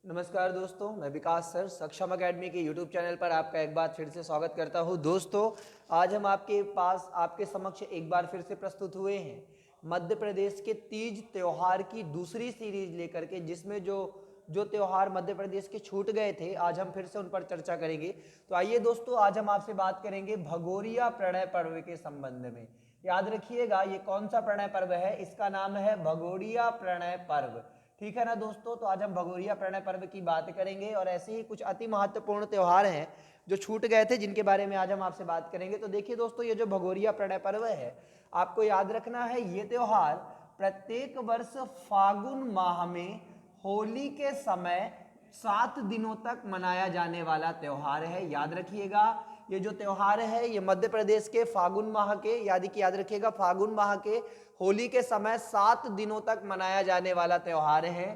नमस्कार दोस्तों, मैं विकास सर सक्षम अकेडमी के यूट्यूब चैनल पर आपका एक बार फिर से स्वागत करता हूं। दोस्तों, आज हम आपके समक्ष एक बार फिर से प्रस्तुत हुए हैं मध्य प्रदेश के तीज त्योहार की दूसरी सीरीज लेकर के, जिसमें जो जो त्योहार मध्य प्रदेश के छूट गए थे, आज हम फिर से उन पर चर्चा करेंगे। तो आइए दोस्तों, आज हम आपसे बात करेंगे भगोरिया प्रणय पर्व के संबंध में। याद रखिएगा, ये कौन सा प्रणय पर्व है? इसका नाम है भगोरिया प्रणय पर्व। ठीक है ना दोस्तों, तो आज हम भगोरिया प्रणय पर्व की बात करेंगे और ऐसे ही कुछ अति महत्वपूर्ण त्योहार हैं जो छूट गए थे, जिनके बारे में आज हम आपसे बात करेंगे। तो देखिए दोस्तों, ये जो भगोरिया प्रणय पर्व है, आपको याद रखना है, ये त्योहार प्रत्येक वर्ष फागुन माह में होली के समय 7 दिनों तक मनाया जाने वाला त्योहार है। याद रखिएगा, ये जो त्योहार है ये मध्य प्रदेश के फागुन माह के, याद रखिएगा, फागुन माह के होली के समय 7 दिनों तक मनाया जाने वाला त्योहार है।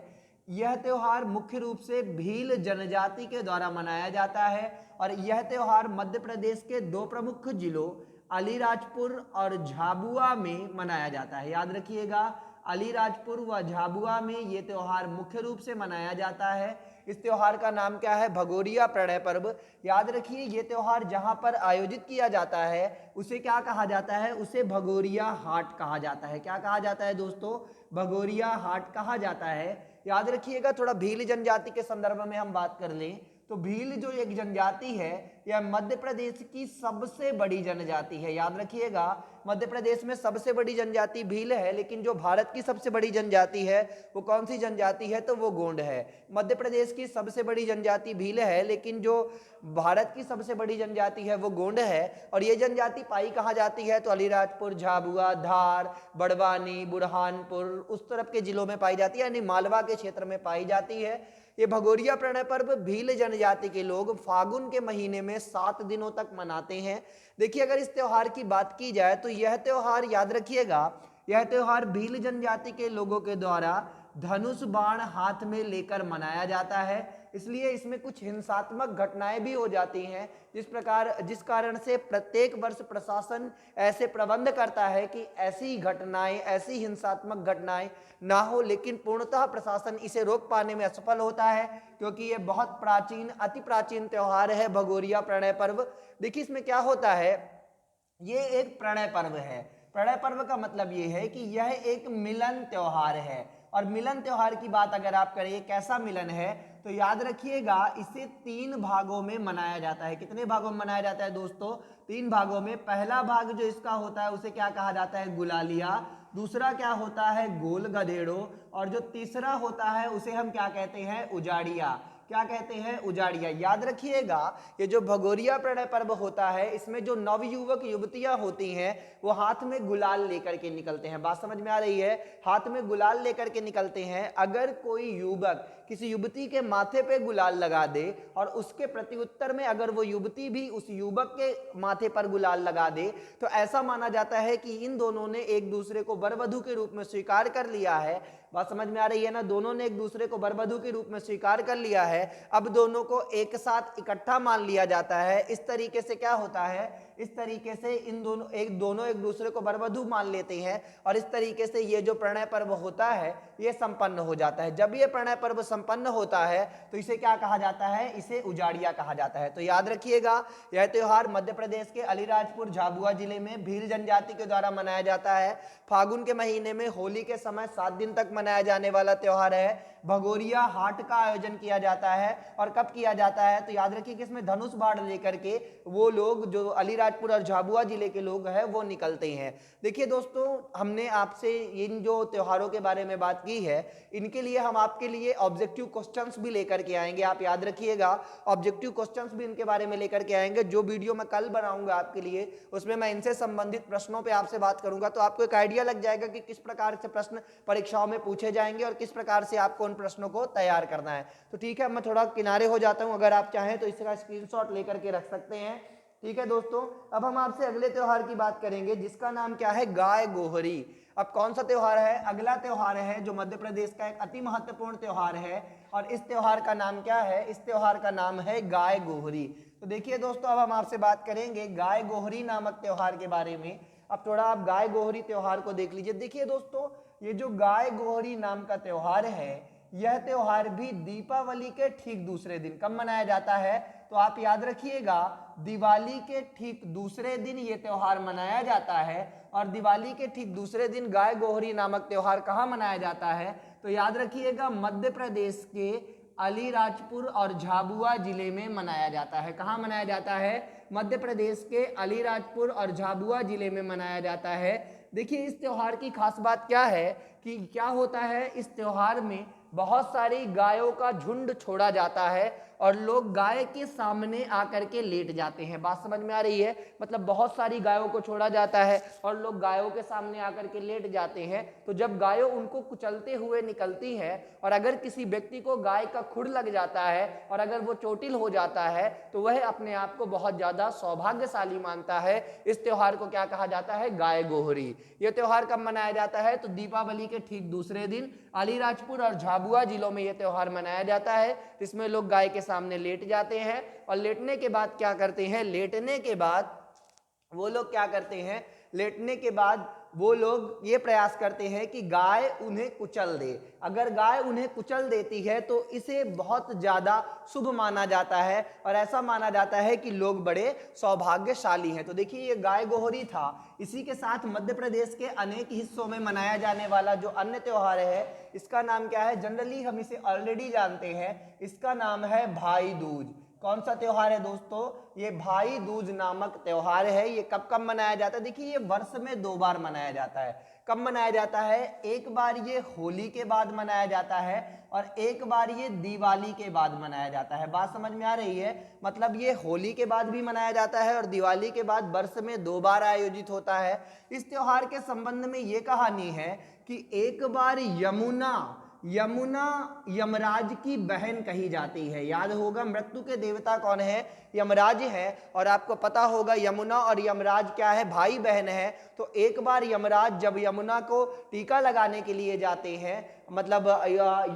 यह त्योहार मुख्य रूप से भील जनजाति के द्वारा मनाया जाता है और यह त्योहार मध्य प्रदेश के दो प्रमुख जिलों अलीराजपुर और झाबुआ में मनाया जाता है। याद रखिएगा, अलीराजपुर व झाबुआ में ये त्योहार मुख्य रूप से मनाया जाता है। इस त्योहार का नाम क्या है? भगोरिया प्रणय पर्व। याद रखिए, ये त्योहार जहां पर आयोजित किया जाता है उसे क्या कहा जाता है? उसे भगोरिया हाट कहा जाता है। क्या कहा जाता है दोस्तों? भगोरिया हाट कहा जाता है। याद रखिएगा, थोड़ा भील जनजाति के संदर्भ में हम बात कर लें तो भील जो एक जनजाति है, यह मध्य प्रदेश की सबसे बड़ी जनजाति है। याद रखिएगा, मध्य प्रदेश में सबसे बड़ी जनजाति भील है, लेकिन जो भारत की सबसे बड़ी जनजाति है वो कौन सी जनजाति है? तो वो गोंड है। मध्य प्रदेश की सबसे बड़ी जनजाति भील है, लेकिन जो भारत की सबसे बड़ी जनजाति है वो गोंड है। और ये जनजाति पाई कहाँ जाती है? तो अलीराजपुर, झाबुआ, धार, बड़वानी, बुरहानपुर, उस तरफ के जिलों में पाई जाती है, यानी मालवा के क्षेत्र में पाई जाती है। ये भगोरिया प्रणय पर्व भील जनजाति के लोग फागुन के महीने में 7 दिनों तक मनाते हैं। देखिए, अगर इस त्योहार की बात की जाए तो यह त्योहार, याद रखिएगा, यह त्योहार भील जनजाति के लोगों के द्वारा धनुष बाण हाथ में लेकर मनाया जाता है। इसलिए इसमें कुछ हिंसात्मक घटनाएं भी हो जाती हैं, जिस कारण से प्रत्येक वर्ष प्रशासन ऐसे प्रबंध करता है कि ऐसी घटनाएं, ऐसी हिंसात्मक घटनाएं ना हो, लेकिन पूर्णतः प्रशासन इसे रोक पाने में असफल होता है, क्योंकि ये बहुत प्राचीन, अति प्राचीन त्योहार है भगोरिया प्रणय पर्व। देखिए, इसमें क्या होता है, ये एक प्रणय पर्व है। प्रणय पर्व का मतलब ये है कि यह एक मिलन त्योहार है। और मिलन त्योहार की बात अगर आप करें, कैसा मिलन है, तो याद रखिएगा, इसे 3 भागों में मनाया जाता है। कितने भागों में मनाया जाता है दोस्तों? 3 भागों में। पहला भाग जो इसका होता है उसे क्या कहा जाता है? गुलालिया। दूसरा क्या होता है? गोल गधेड़ो। और जो तीसरा होता है उसे हम क्या कहते हैं? उजाड़िया। क्या कहते हैं? उजाड़िया। याद रखिएगा, ये जो भगोरिया प्रणय पर्व होता है, इसमें जो नवयुवक युवतियां होती हैं वो हाथ में गुलाल लेकर के निकलते हैं। बात समझ में आ रही है? हाथ में गुलाल लेकर के निकलते हैं। अगर कोई युवक किसी युवती के माथे पे गुलाल लगा दे और उसके प्रत्युत्तर में अगर वो युवती भी उस युवक के माथे पर गुलाल लगा दे, तो ऐसा माना जाता है कि इन दोनों ने एक दूसरे को वर वधू के रूप में स्वीकार कर लिया है। बात समझ में आ रही है ना? दोनों ने एक दूसरे को वर वधू के रूप में स्वीकार कर लिया है। अब दोनों को एक साथ इकट्ठा मान लिया जाता है। इस तरीके से क्या होता है, इस तरीके से दोनों एक दूसरे को वर वधू मान लेते हैं और इस तरीके से ये जो प्रणय पर्व होता है ये संपन्न हो जाता है। जब ये प्रणय पर्व संपन्न होता है तो इसे क्या कहा जाता है? इसे उजाड़िया कहा जाता है। तो याद रखिएगा, यह त्योहार मध्य प्रदेश के अलीराजपुर, झाबुआ जिले में भील जनजाति के द्वारा मनाया जाता है। फागुन के महीने में होली के समय 7 दिन तक मनाया जाने वाला त्योहार है। भगोरिया हाट का आयोजन किया जाता है। और कब किया जाता है? तो याद रखिए कि इसमें धनुष बाण लेकर के वो लोग जो अलीराजपुर और झाबुआ जिले के लोग हैं वो निकलते हैं। देखिए दोस्तों, हमने आपसे इन जो त्योहारों के बारे में बात की है, इनके लिए हम आपके लिए ऑब्जेक्टिव क्वेश्चंस भी लेकर के आएंगे। आप याद रखिएगा, ऑब्जेक्टिव क्वेश्चंस भी इनके बारे में लेकर के आएंगे। जो वीडियो मैं कल बनाऊंगा आपके लिए, उसमें मैं इनसे संबंधित प्रश्नों पर आपसे बात करूंगा, तो आपको एक आइडिया लग जाएगा कि किस प्रकार से प्रश्न परीक्षाओं में पूछे जाएंगे और किस प्रकार से आपको उन प्रश्नों को तैयार करना है। तो ठीक है, मैं थोड़ा किनारे हो जाता हूं, अगर आप चाहें तो इसका स्क्रीनशॉट लेकर के रख सकते हैं। ठीक है दोस्तों, अब हम आपसे अगले त्योहार की बात करेंगे, जिसका नाम क्या है? गाय गोहरी। अब कौन सा त्योहार है? अगला त्योहार है जो मध्य प्रदेश का एक अति महत्वपूर्ण त्योहार है, और इस त्योहार का नाम क्या है? इस त्योहार का नाम है गाय गोहरी। तो देखिए दोस्तों, अब हम आपसे बात करेंगे गाय गोहरी नामक त्योहार के बारे में। अब थोड़ा आप गाय गोहरी त्योहार को देख लीजिए। देखिए दोस्तों, ये जो गाय गोहरी नाम का त्योहार है, यह त्योहार भी दीपावली के ठीक दूसरे दिन कब मनाया जाता है? तो आप याद रखिएगा, दिवाली के ठीक दूसरे दिन ये त्योहार मनाया जाता है। और दिवाली के ठीक दूसरे दिन गाय गोहरी नामक त्योहार कहाँ मनाया जाता है? तो याद रखिएगा, मध्य प्रदेश के अलीराजपुर और झाबुआ जिले में मनाया जाता है। कहाँ मनाया जाता है? मध्य प्रदेश के अलीराजपुर और झाबुआ जिले में मनाया जाता है। देखिए इस त्योहार की खास बात क्या है कि क्या होता है, इस त्योहार में बहुत सारी गायों का झुंड छोड़ा जाता है और लोग गाय के सामने आकर के लेट जाते हैं। बात समझ में आ रही है? मतलब बहुत सारी गायों को छोड़ा जाता है और लोग गायों के सामने आकर के लेट जाते हैं। तो जब गायों उनको कुचलते हुए निकलती है और अगर किसी व्यक्ति को गाय का खुर लग जाता है और अगर वो चोटिल हो जाता है तो वह अपने आप को बहुत ज्यादा सौभाग्यशाली मानता है। इस त्योहार को क्या कहा जाता है? गाय गोहरी। यह त्योहार कब मनाया जाता है? तो दीपावली के ठीक दूसरे दिन अलीराजपुर और झाबुआ जिलों में यह त्योहार मनाया जाता है। इसमें लोग गाय के सामने लेट जाते हैं और लेटने के बाद क्या करते हैं? लेटने के बाद वो लोग क्या करते हैं? लेटने के बाद वो लोग ये प्रयास करते हैं कि गाय उन्हें कुचल दे। अगर गाय उन्हें कुचल देती है तो इसे बहुत ज्यादा शुभ माना जाता है और ऐसा माना जाता है कि लोग बड़े सौभाग्यशाली हैं। तो देखिए ये गाय गोहरी था। इसी के साथ मध्य प्रदेश के अनेक हिस्सों में मनाया जाने वाला जो अन्य त्योहार है, इसका नाम क्या है? जनरली हम इसे ऑलरेडी जानते हैं, इसका नाम है भाई दूज। कौन सा त्योहार है दोस्तों? ये भाई दूज नामक त्योहार है। ये कब कब मनाया जाता है? देखिए ये वर्ष में 2 बार मनाया जाता है। कब मनाया जाता है? एक बार ये होली के बाद मनाया जाता है और एक बार ये दिवाली के बाद मनाया जाता है। बात समझ में आ रही है? मतलब ये होली के बाद भी मनाया जाता है और दिवाली के बाद वर्ष में 2 बार आयोजित होता है। इस त्योहार के संबंध में ये कहानी है कि एक बार यमुना यमराज की बहन कही जाती है। याद होगा मृत्यु के देवता कौन है? यमराज है। और आपको पता होगा यमुना और यमराज क्या है? भाई बहन है। तो एक बार यमराज जब यमुना को टीका लगाने के लिए जाते हैं, मतलब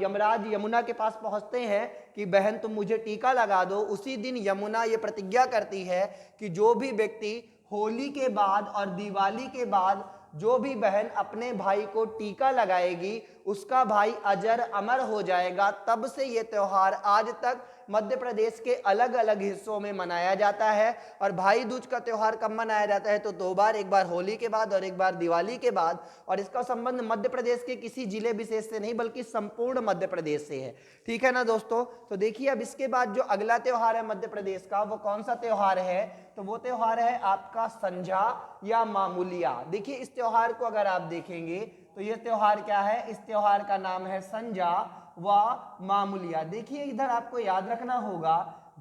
यमराज यमुना के पास पहुंचते हैं कि बहन तुम मुझे टीका लगा दो, उसी दिन यमुना ये प्रतिज्ञा करती है कि जो भी व्यक्ति होली के बाद और दिवाली के बाद जो भी बहन अपने भाई को टीका लगाएगी उसका भाई अजर अमर हो जाएगा। तब से ये त्योहार आज तक मध्य प्रदेश के अलग अलग हिस्सों में मनाया जाता है। और भाई दूज का त्योहार कब मनाया जाता है? तो 2 बार, एक बार होली के बाद और एक बार दिवाली के बाद। और इसका संबंध मध्य प्रदेश के किसी जिले विशेष से नहीं बल्कि संपूर्ण मध्य प्रदेश से है। ठीक है ना दोस्तों? तो देखिए अब इसके बाद जो अगला त्योहार है मध्य प्रदेश का, वो कौन सा त्योहार है? तो वो त्योहार है आपका संझा या मामूलिया। देखिए इस त्योहार को अगर आप देखेंगे तो ये त्योहार क्या है? इस त्योहार का नाम है संझा व मामूलिया। देखिए इधर आपको याद रखना होगा,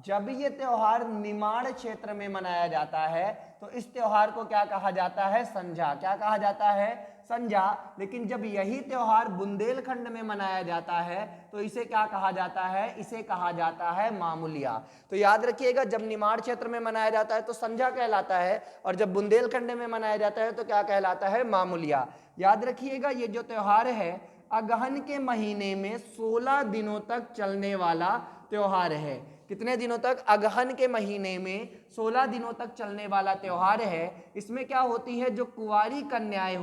जब ये त्योहार निमाड़ क्षेत्र में मनाया जाता है तो इस त्योहार को क्या कहा जाता है? संझा। क्या कहा जाता है? संझा। लेकिन जब यही त्योहार बुंदेलखंड में मनाया जाता है तो इसे क्या कहा जाता है? इसे कहा जाता है मामूलिया। तो याद रखिएगा, जब निमाड़ क्षेत्र में मनाया जाता है तो संझा कहलाता है और जब बुंदेलखंड में मनाया जाता है तो क्या कहलाता है? मामूलिया। याद रखिएगा ये जो त्योहार है अगहन के महीने में 16 दिनों तक चलने वाला त्योहार है। कितने दिनों तक? अगहन के महीने में 16 दिनों तक चलने वाला त्योहार है। इसमें क्या होती है? जो कुंवारी कन्याएं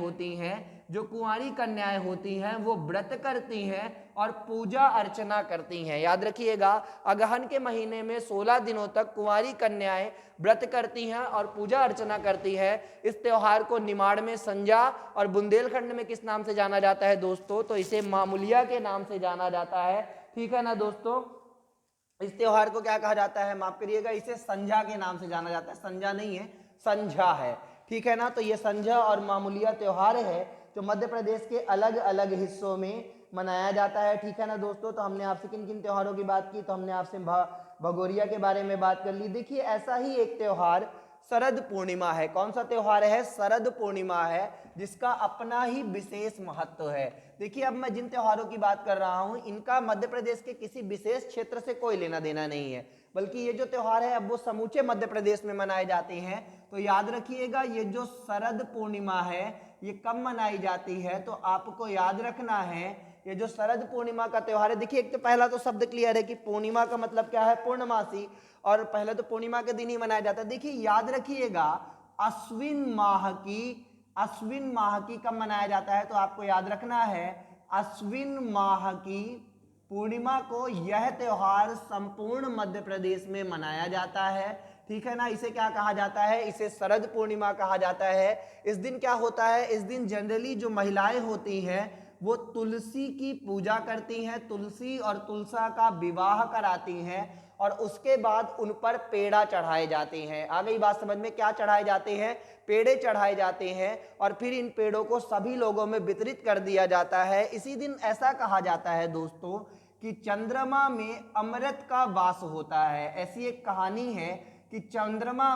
होती हैं वो व्रत करती हैं और पूजा अर्चना करती हैं। याद रखिएगा, अगहन के महीने में 16 दिनों तक कुंवारी कन्याएं व्रत करती हैं और पूजा अर्चना करती हैं। इस त्योहार को निमाड़ में संझा और बुंदेलखंड में किस नाम से जाना जाता है दोस्तों? तो इसे मामूलिया के नाम से जाना जाता है। ठीक है ना दोस्तों? इस त्योहार को क्या कहा जाता है? माफ करिएगा, इसे संझा के नाम से जाना जाता है। संझा नहीं है, संझा है। ठीक है ना? तो ये संझा और मामूलिया त्योहार है जो मध्य प्रदेश के अलग अलग हिस्सों में मनाया जाता है। ठीक है ना दोस्तों? तो हमने आपसे किन किन त्योहारों की बात की? तो हमने आपसे भगोरिया के बारे में बात कर ली। देखिए ऐसा ही एक त्योहार शरद पूर्णिमा है। कौन सा त्योहार है? शरद पूर्णिमा है, जिसका अपना ही विशेष महत्व है। देखिए अब मैं जिन त्योहारों की बात कर रहा हूं इनका मध्य प्रदेश के किसी विशेष क्षेत्र से कोई लेना देना नहीं है, बल्कि ये जो त्योहार है अब वो समूचे मध्य प्रदेश में मनाए जाते हैं। तो याद रखिएगा ये जो शरद पूर्णिमा है ये कब मनाई जाती है? तो आपको याद रखना है ये जो शरद पूर्णिमा का त्योहार है। देखिए एक तो पहला तो शब्द क्लियर है कि पूर्णिमा का मतलब क्या है? पूर्णमासी। और पहले तो पूर्णिमा के दिन ही मनाया जाता है। देखिए याद रखिएगा अश्विन माह की कब मनाया जाता है? तो आपको याद रखना है अश्विन माह की पूर्णिमा को यह त्योहार संपूर्ण मध्य प्रदेश में मनाया जाता है। ठीक है ना, इसे क्या कहा जाता है, इसे शरद पूर्णिमा कहा जाता है। इस दिन क्या होता है, इस दिन जनरली जो महिलाएं होती हैं वो तुलसी की पूजा करती हैं, तुलसी और तुलसा का विवाह कराती हैं और उसके बाद उन पर पेड़ा चढ़ाए जाते हैं। आ गई बात समझ में, क्या चढ़ाए जाते हैं, पेड़े चढ़ाए जाते हैं और फिर इन पेड़ों को सभी लोगों में वितरित कर दिया जाता है। इसी दिन ऐसा कहा जाता है दोस्तों कि चंद्रमा में अमृत का वास होता है। ऐसी एक कहानी है कि चंद्रमा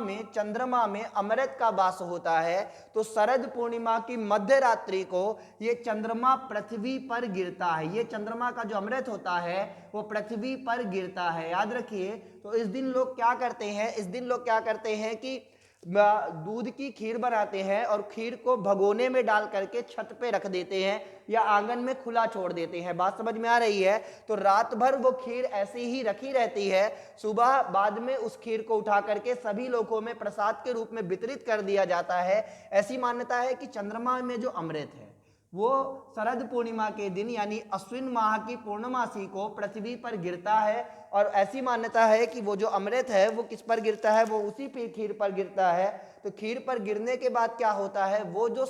में अमृत का वास होता है। तो शरद पूर्णिमा की मध्य रात्रि को ये चंद्रमा पृथ्वी पर गिरता है, ये चंद्रमा का जो अमृत होता है वो पृथ्वी पर गिरता है, याद रखिए। तो इस दिन लोग क्या करते हैं, इस दिन लोग क्या करते हैं कि दूध की खीर बनाते हैं और खीर को भगोने में डाल करके छत पे रख देते हैं या आंगन में खुला छोड़ देते हैं। बात समझ में आ रही है। तो रात भर वो खीर ऐसी ही रखी रहती है, सुबह बाद में उस खीर को उठा करके सभी लोगों में प्रसाद के रूप में वितरित कर दिया जाता है। ऐसी मान्यता है कि चंद्रमा में जो अमृत है वो शरद पूर्णिमा के दिन यानी अश्विन माह की पूर्णमासी को पृथ्वी पर गिरता है और ऐसी मान्यता है कि वो जो अमृत है वो किस पर गिरता है, वो उसी पे खीर पर गिरता है। तो खीर पर गिरने के बाद क्या होता है, वो जो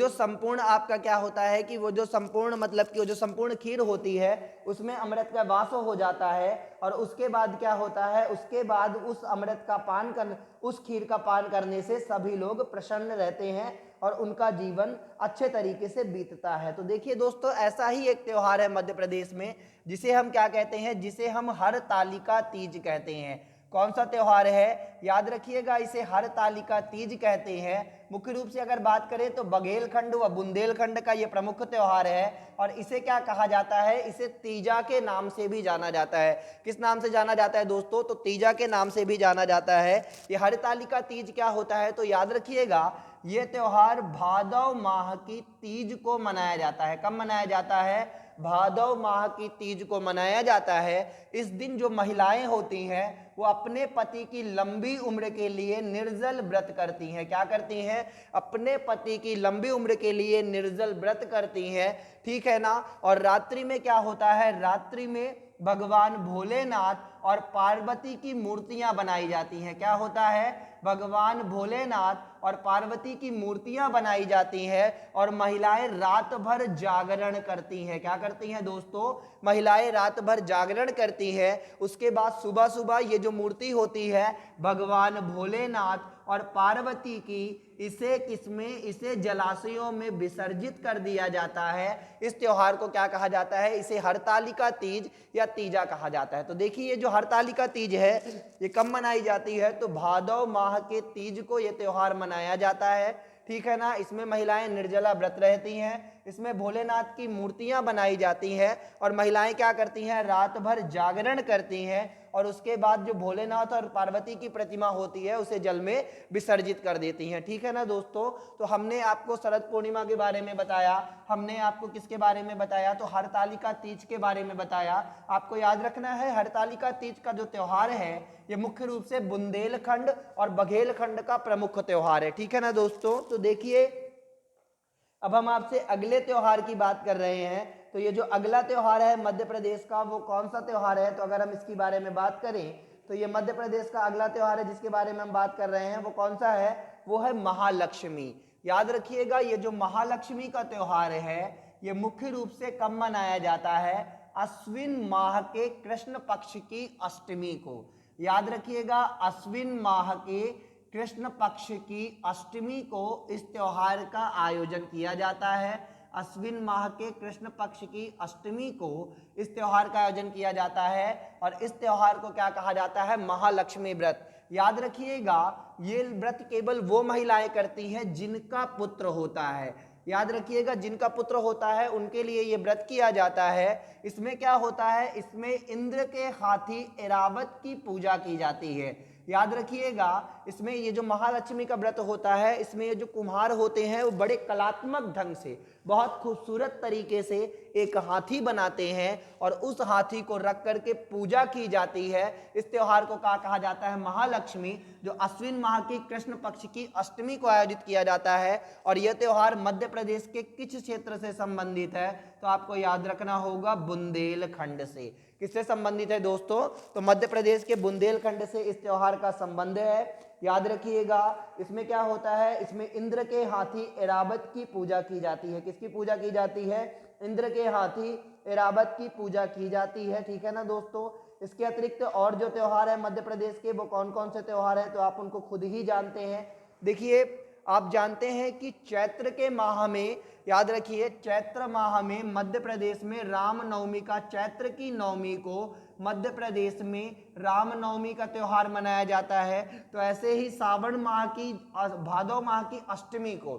संपूर्ण आपका क्या होता है कि वो जो संपूर्ण मतलब कि वो जो संपूर्ण खीर होती है उसमें अमृत का वास हो जाता है और उसके बाद क्या होता है, उसके बाद उस अमृत का पान कर उस खीर का पान करने से सभी लोग प्रसन्न रहते हैं और उनका जीवन अच्छे तरीके से बीतता है। तो देखिए दोस्तों, ऐसा ही एक त्योहार है मध्य प्रदेश में जिसे हम क्या कहते हैं, जिसे हम हरतालिका तीज कहते हैं। कौन सा त्योहार है, याद रखिएगा, इसे हरतालिका तीज कहते हैं। मुख्य रूप से अगर बात करें तो बघेलखंड व बुंदेलखंड का ये प्रमुख त्योहार है और इसे क्या कहा जाता है, इसे तीजा के नाम से भी जाना जाता है। किस नाम से जाना जाता है दोस्तों, तो तीजा के नाम से भी जाना जाता है। ये हरतालिका तीज क्या होता है, तो याद रखिएगा ये त्योहार भादव माह की तीज को मनाया जाता है। कब मनाया जाता है, भादव माह की तीज को मनाया जाता है। इस दिन जो महिलाएं होती हैं वो अपने पति की लंबी उम्र के लिए निर्जल व्रत करती हैं। क्या करती हैं, अपने पति की लंबी उम्र के लिए निर्जल व्रत करती हैं। ठीक है ना। और रात्रि में क्या होता है, रात्रि में भगवान भोलेनाथ और पार्वती की मूर्तियां बनाई जाती हैं। क्या होता है, भगवान भोलेनाथ और पार्वती की मूर्तियां बनाई जाती हैं और महिलाएं रात भर जागरण करती हैं। क्या करती हैं दोस्तों, महिलाएं रात भर जागरण करती हैं। उसके बाद सुबह सुबह ये जो मूर्ति होती है भगवान भोलेनाथ और पार्वती की, इसे जलाशयों में विसर्जित कर दिया जाता है। इस त्योहार को क्या कहा जाता है, इसे हरतालिका तीज या तीजा कहा जाता है। तो देखिए ये जो हरतालिका तीज है ये कब मनाई जाती है, तो भादव माह के तीज को ये त्योहार मनाया जाता है। ठीक है ना। इसमें महिलाएं निर्जला व्रत रहती हैं, इसमें भोलेनाथ की मूर्तियां बनाई जाती हैं और महिलाएं क्या करती हैं, रात भर जागरण करती हैं और उसके बाद जो भोलेनाथ और पार्वती की प्रतिमा होती है उसे जल में विसर्जित कर देती हैं। ठीक है ना दोस्तों। तो हमने आपको शरद पूर्णिमा के बारे में बताया, हमने आपको किसके बारे में बताया, तो हरतालिका तीज के बारे में बताया। आपको याद रखना है हरतालिका तीज का जो त्योहार है ये मुख्य रूप से बुंदेलखंड और बघेलखंड का प्रमुख त्योहार है। ठीक है ना दोस्तों। तो देखिए अब हम आपसे अगले त्योहार की बात कर रहे हैं। तो ये जो अगला त्योहार है मध्य प्रदेश का वो कौन सा त्योहार है, तो अगर हम इसके बारे में बात करें तो ये मध्य प्रदेश का अगला त्योहार है जिसके बारे में हम बात कर रहे हैं वो कौन सा है, वो है महालक्ष्मी। याद रखिएगा ये जो महालक्ष्मी का त्योहार है ये मुख्य रूप से कब मनाया जाता है, अश्विन माह के कृष्ण पक्ष की अष्टमी को। याद रखिएगा अश्विन माह के कृष्ण पक्ष की अष्टमी को इस त्योहार का आयोजन किया जाता है। अश्विन माह के कृष्ण पक्ष की अष्टमी को इस त्योहार का आयोजन किया जाता है और इस त्योहार को क्या कहा जाता है, महालक्ष्मी व्रत। याद रखिएगा ये व्रत केवल वो महिलाएं करती हैं जिनका पुत्र होता है। याद रखिएगा जिनका पुत्र होता है उनके लिए ये व्रत किया जाता है। इसमें क्या होता है, इसमें इंद्र के हाथी ऐरावत की पूजा की जाती है। याद रखिएगा, इसमें ये जो महालक्ष्मी का व्रत होता है, इसमें ये जो कुम्हार होते हैं वो बड़े कलात्मक ढंग से, बहुत खूबसूरत तरीके से एक हाथी बनाते हैं और उस हाथी को रख करके पूजा की जाती है। इस त्योहार को कहा जाता है महालक्ष्मी, जो अश्विन माह की कृष्ण पक्ष की अष्टमी को आयोजित किया जाता है। और यह त्योहार मध्य प्रदेश के किस क्षेत्र से संबंधित है, तो आपको याद रखना होगा बुंदेलखंड से। किससे संबंधित है दोस्तों, तो मध्य प्रदेश के बुंदेलखंड से इस त्योहार का संबंध है। याद रखिएगा, इसमें क्या होता है, इसमें इंद्र के हाथी ऐरावत की पूजा की जाती है। किसकी पूजा की जाती है, इंद्र के हाथी ऐरावत की पूजा की जाती है, ठीक है ना दोस्तों। इसके अतिरिक्त और जो त्योहार है मध्य प्रदेश के, वो कौन कौन से त्योहार हैं, तो आप उनको खुद ही जानते हैं। देखिए, आप जानते हैं कि चैत्र के माह में, याद रखिए, चैत्र माह में मध्य प्रदेश में रामनवमी का, चैत्र की नवमी को मध्य प्रदेश में रामनवमी का त्योहार मनाया जाता है। तो ऐसे ही सावन माह की, भादव माह की अष्टमी को,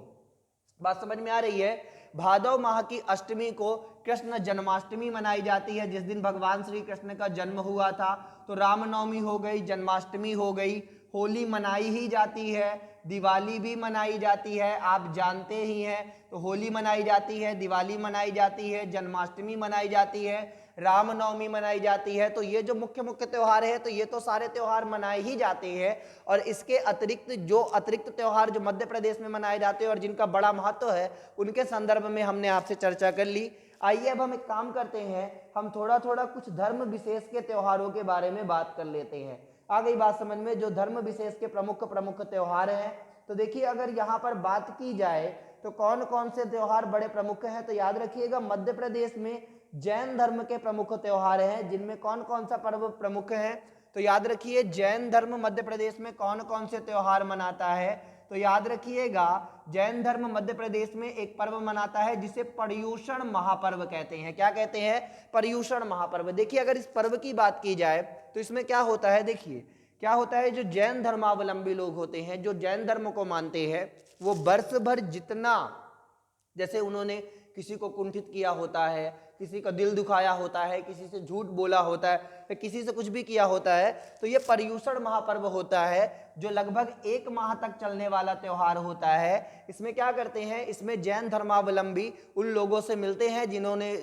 बात समझ में आ रही है, भादव माह की अष्टमी को कृष्ण जन्माष्टमी मनाई जाती है, जिस दिन भगवान श्री कृष्ण का जन्म हुआ था। तो रामनवमी हो गई, जन्माष्टमी हो गई, होली मनाई ही जाती है, दिवाली भी मनाई जाती है, आप जानते ही हैं। तो होली मनाई जाती है, दिवाली मनाई जाती है, जन्माष्टमी मनाई जाती है, रामनवमी मनाई जाती है। तो ये जो मुख्य मुख्य त्योहार है, तो ये तो सारे त्योहार मनाए ही जाते हैं। और इसके अतिरिक्त जो अतिरिक्त त्योहार जो मध्य प्रदेश में मनाए जाते हैं और जिनका बड़ा महत्व है, उनके संदर्भ में हमने आपसे चर्चा कर ली। आइए अब हम एक काम करते हैं, हम थोड़ा थोड़ा कुछ धर्म विशेष के त्योहारों के बारे में बात कर लेते हैं। आ गई बात समझ में, जो धर्म विशेष के प्रमुख प्रमुख त्योहार हैं। तो देखिए, अगर यहाँ पर बात की जाए तो कौन कौन से त्योहार बड़े प्रमुख हैं, तो याद रखिएगा, मध्य प्रदेश में जैन धर्म के प्रमुख त्योहार हैं। जिनमें कौन कौन सा पर्व प्रमुख है, तो याद रखिए, जैन धर्म मध्य प्रदेश में कौन कौन से त्योहार मनाता है, तो याद रखिएगा, जैन धर्म मध्य प्रदेश में एक पर्व मनाता है जिसे पर्युषण महापर्व कहते हैं। क्या कहते हैं, पर्युषण महापर्व। देखिए, अगर इस पर्व की बात की जाए तो इसमें क्या होता है, देखिए क्या होता है, जो जैन धर्मावलंबी लोग होते हैं, जो जैन धर्म को मानते हैं, वो वर्ष भर जितना, जैसे उन्होंने किसी को कुंठित किया होता है, किसी का दिल दुखाया होता है, किसी से झूठ बोला होता है, या किसी से कुछ भी किया होता है, तो ये पर्युषण महापर्व होता है, जो लगभग 1 माह तक चलने वाला त्योहार होता है। इसमें क्या करते हैं, इसमें जैन धर्मावलंबी उन लोगों से मिलते हैं जिन्होंने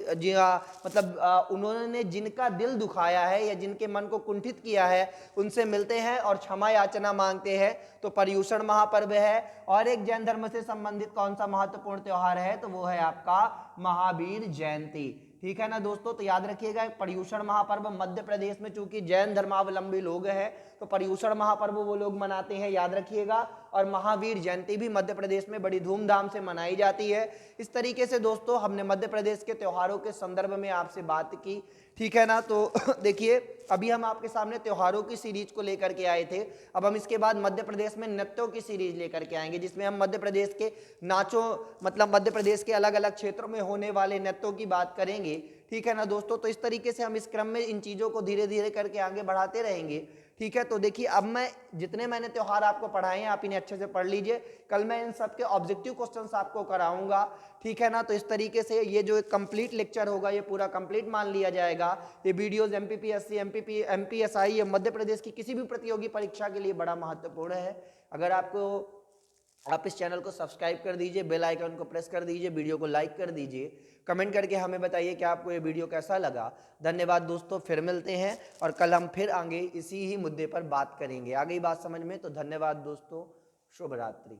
उन्होंने जिनका दिल दुखाया है या जिनके मन को कुंठित किया है, उनसे मिलते हैं और क्षमा याचना मांगते हैं। तो पर्युषण महापर्व है। और एक जैन धर्म से संबंधित कौन सा महत्वपूर्ण त्योहार है, तो वो है आपका महावीर जयंती। ठीक है ना दोस्तों, तो याद रखिएगा, पर्युषण महापर्व मध्य प्रदेश में चूंकि जैन धर्मावलंबी लोग हैं, तो पर्युषण महापर्व वो लोग मनाते हैं, याद रखिएगा। और महावीर जयंती भी मध्य प्रदेश में बड़ी धूमधाम से मनाई जाती है। इस तरीके से दोस्तों हमने मध्य प्रदेश के त्योहारों के संदर्भ में आपसे बात की, ठीक है ना। तो देखिए, अभी हम आपके सामने त्योहारों की सीरीज को लेकर के आए थे। अब हम इसके बाद मध्य प्रदेश में नृत्यों की सीरीज लेकर के आएंगे, जिसमें हम मध्य प्रदेश के नाचों, मतलब मध्य प्रदेश के अलग अलग क्षेत्रों में होने वाले नृत्यों की बात करेंगे, ठीक है ना दोस्तों। तो इस तरीके से हम इस क्रम में इन चीज़ों को धीरे धीरे करके आगे बढ़ाते रहेंगे, ठीक है। तो देखिए, अब मैं जितने मैंने त्योहार आपको पढ़ाए हैं, आप इन्हें अच्छे से पढ़ लीजिए। कल मैं इन सब के ऑब्जेक्टिव क्वेश्चंस आपको कराऊंगा, ठीक है ना। तो इस तरीके से ये जो एक कंप्लीट लेक्चर होगा, ये पूरा कंप्लीट मान लिया जाएगा। ये वीडियोस एमपीपीएससी, एमपीएसआई या मध्य प्रदेश की किसी भी प्रतियोगी परीक्षा के लिए बड़ा महत्वपूर्ण है। अगर आप इस चैनल को सब्सक्राइब कर दीजिए, बेल आइकन को प्रेस कर दीजिए, वीडियो को लाइक कर दीजिए, कमेंट करके हमें बताइए कि आपको ये वीडियो कैसा लगा। धन्यवाद दोस्तों, फिर मिलते हैं और कल हम फिर आगे इसी ही मुद्दे पर बात करेंगे। आ गई बात समझ में, तो धन्यवाद दोस्तों, शुभ रात्रि।